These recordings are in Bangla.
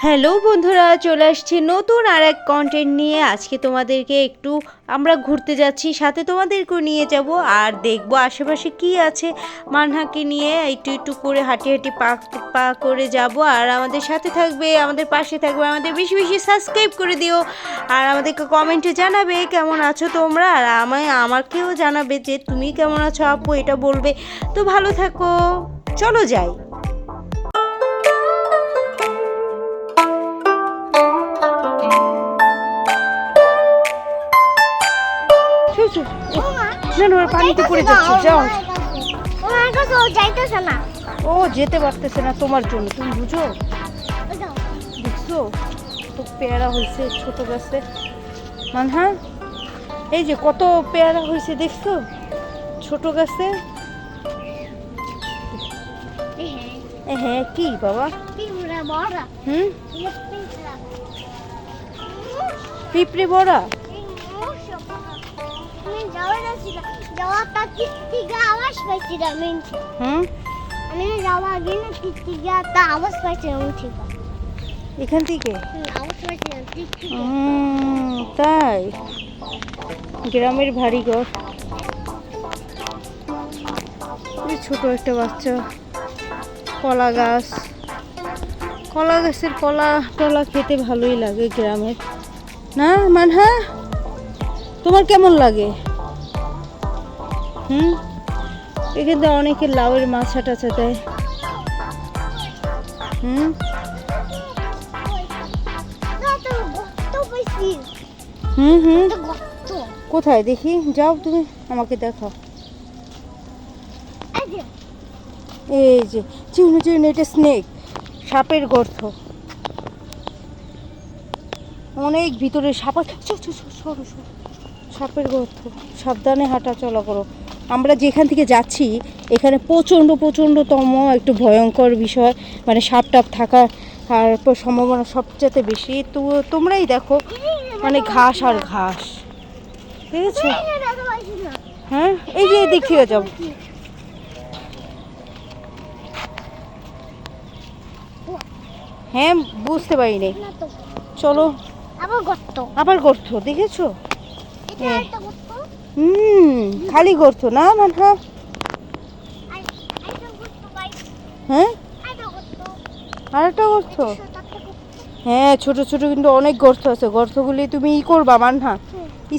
হ্যালো বন্ধুরা, চলে আসছি নতুন আর এক কন্টেন্ট নিয়ে। আজকে তোমাদেরকে একটু আমরা ঘুরতে যাচ্ছি, সাথে তোমাদেরকেও নিয়ে যাব আর দেখবো আশেপাশে কি আছে। মানহাকে নিয়ে একটু একটু করে হাঁটি হাঁটি পা করে যাব। আর আমাদের সাথে থাকবে, আমাদের পাশে থাকবে, আমাদের বেশি বেশি সাবস্ক্রাইব করে দিও। আর আমাদেরকে কমেন্টে জানাবে কেমন আছো তোমরা, আর আমাকেও জানাবে যে তুমি কেমন আছো আপু, এটা বলবে। তো ভালো থাকো, চলো যাই। পানিতে পড়ে যাচ্ছে, যাও। ও যেতে পারতেছে না তোমার জন্য, তুমি বুঝো। দেখছো কত পেয়ারা হয়েছে ছোট গাছে। মানহা, এই যে কত পেয়ারা হয়েছে দেখছো ছোট গাছে। হ্যাঁ কি বাবা? পিঁপড়ে বড়া। এখান থেকে তাই? গ্রামের ভারী ঘর, ছোট একটা বাচ্চা। কলা গাছ, কলা গাছের কলা টলা খেতে ভালোই লাগে গ্রামের, না মানহা? তোমার কেমন লাগে? এখানে অনেকে লাউয়ের মাছা টাছা দেয়। কোথায় দেখি, যাও তুমি আমাকে দেখাও। এই যে চিহ্ন চিহ্ন, এটা স্নেক, সাপের গর্ত। অনেক ভিতরে সাপ, সাপের গর্ত। সাবধানে হাঁটা চলা করো। আমরা যেখান থেকে যাচ্ছি এখানে প্রচণ্ডতম একটু ভয়ঙ্কর বিষয়, মানে সাপ টাপ থাকার আর সম্ভাবনা সবচেয়ে বেশি। তো তোমরাই দেখো, মানে ঘাস আর ঘাস, দেখেছো? হ্যাঁ, এই যে দেখিয়ে যাও। হ্যাঁ, বুঝতে পারিনি। চলো। আবার গর্ত দেখেছো? খালি গর্ত না মানহা? হ্যাঁ, আর একটা গর্ত। হ্যাঁ, ছোট ছোট কিন্তু অনেক গর্ত আছে। গর্তগুলি তুমি করবা মানহা,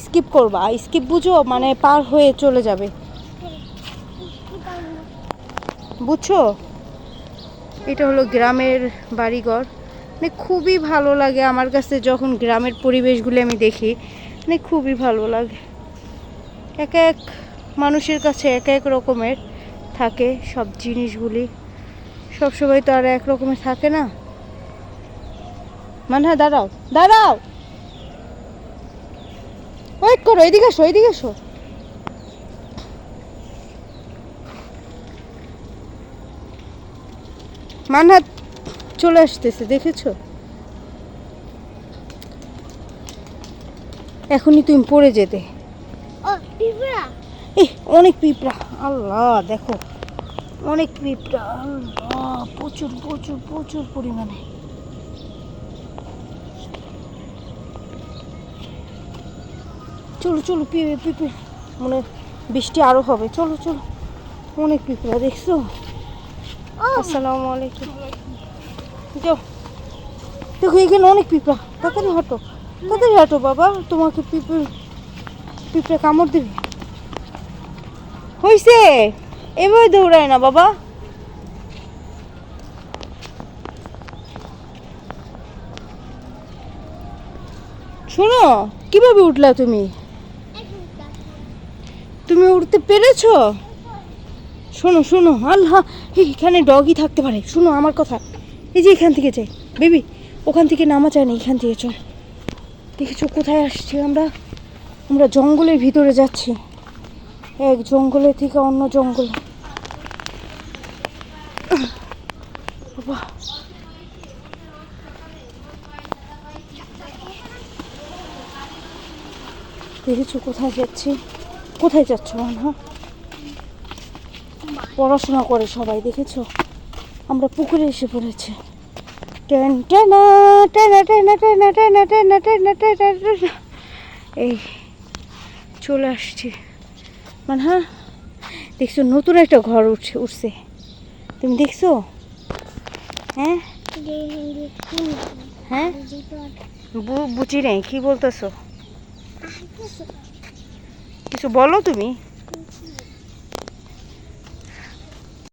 স্কিপ করবা। স্কিপ বুঝো, মানে পার হয়ে চলে যাবে, বুঝছো? এটা হলো গ্রামের বাড়িঘর। মানে খুবই ভালো লাগে আমার কাছে যখন গ্রামের পরিবেশগুলি আমি দেখি, মানে খুবই ভালো লাগে। এক এক মানুষের কাছে এক এক রকমের থাকে সব জিনিসগুলি, সবসময় তো আর এক রকমের থাকে না। মানে দাঁড়াও দাঁড়াও, ওয়েট করো, এদিকে এসো এদিকে এসো। মানহাত চলে আসতেছে, দেখেছো? এখনই তুমি পড়ে যেতে। অনেক পিঁপড়া, আল্লাহ দেখো অনেক পিঁপড়া, আল্লাহ প্রচুর প্রচুর প্রচুর পরিমাণে। চলো চলো, পিঁপড়ে মানে বৃষ্টি আরো হবে, চলো চলো। অনেক পিঁপড়া দেখছো? আসসালামু আলাইকুম। যাও, দেখো এখানে অনেক পিঁপড়া। তাড়াতাড়ি হাঁটো, তাড়াতাড়ি হাঁটো বাবা, তোমাকে পিঁপড়ে কামড় দেবে। হইছে, এভাবে দৌড়ায় না বাবা। শোনো, কিভাবে উঠলা তুমি? তুমি উঠতে পেরেছো? শোনো শোনো, আল্লাহ এখানে ডগই থাকতে পারে। শোনো আমার কথা, এই যে এখান থেকে যাই বেবি, ওখান থেকে নামা যায় না, এখান থেকে চল। দেখেছো কোথায় আসছি আমরা? আমরা জঙ্গলের ভিতরে যাচ্ছি, এক জঙ্গলে থেকে অন্য জঙ্গলে। বাবা, দেখেছো কোথায় যাচ্ছি? কোথায় যাচ্ছ মানহা? পড়াশোনা করে সবাই, দেখেছো? আমরা পুকুরে এসে পড়েছি। টেন টেনা টেনা টেনা টেনা টেনা টেনা টেনা টেনা টেনা। এই চলে আসছি মানে হ্যাঁ দেখছো নতুন একটা ঘর উঠছে তুমি দেখছো? হ্যাঁ হ্যাঁ বুঝি নাই কি বলতেছো, কিছু বলো তুমি।